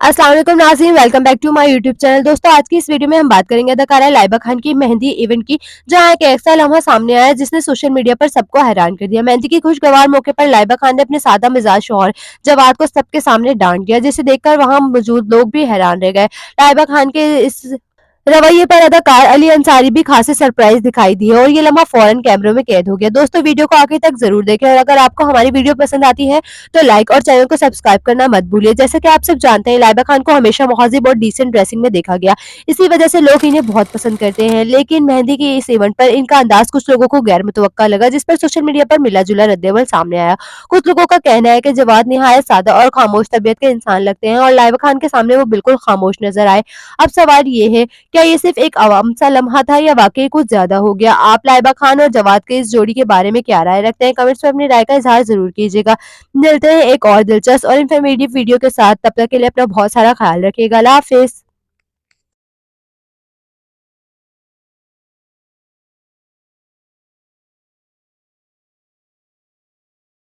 अस्सलाम वालेकुम नाज़रीन, welcome back to my YouTube channel. दोस्तों, आज की इस वीडियो में हम बात करेंगे अदाकारा लाइबा खान की मेहंदी इवेंट की, जहां एक ऐसा लम्हा सामने आया जिसने सोशल मीडिया पर सबको हैरान कर दिया। मेहंदी की खुशगवार मौके पर लाइबा खान ने अपने सादा मिजाज शौहर जवाद को सबके सामने डांट दिया, जिसे देखकर वहां मौजूद लोग भी हैरान रह गए। लाइबा खान के इस रवैये पर अदाकार अली अंसारी भी खासे सरप्राइज दिखाई दिए और ये लम्हा फौरन कैमरों में कैद हो गया। दोस्तों, वीडियो को आखिर तक जरूर देखें और अगर आपको हमारी वीडियो पसंद आती है तो लाइक और चैनल को सब्सक्राइब करना मत भूलिए। जैसा कि आप सब जानते हैं, लाइबा खान को हमेशा मुहज़्ज़ब और डिसेंट ड्रेसिंग में देखा गया, इसी वजह से लोग इन्हें बहुत पसंद करते हैं। लेकिन मेहंदी की इस इवेंट पर इनका अंदाज कुछ लोगों को गैर मुतवक्का लगा, जिस पर सोशल मीडिया पर मिला जुला रद्देअमल सामने आया। कुछ लोगों का कहना है कि जवाद निहायत सादा और खामोश तबीयत के इंसान लगते हैं और लाइबा खान के सामने वो बिल्कुल खामोश नजर आए। अब सवाल ये है, क्या ये सिर्फ एक आवाम सा लम्हा था या वाकई कुछ ज्यादा हो गया? आप लाइबा खान और जवाद के इस जोड़ी के बारे में क्या राय रखते हैं? कमेंट्स में अपनी राय का इजहार जरूर कीजिएगा। मिलते हैं एक और दिलचस्प और इन्फॉर्मेटिव वीडियो के साथ। तब तक के लिए अपना बहुत सारा ख्याल रखिएगा। अल्लाह हाफिज।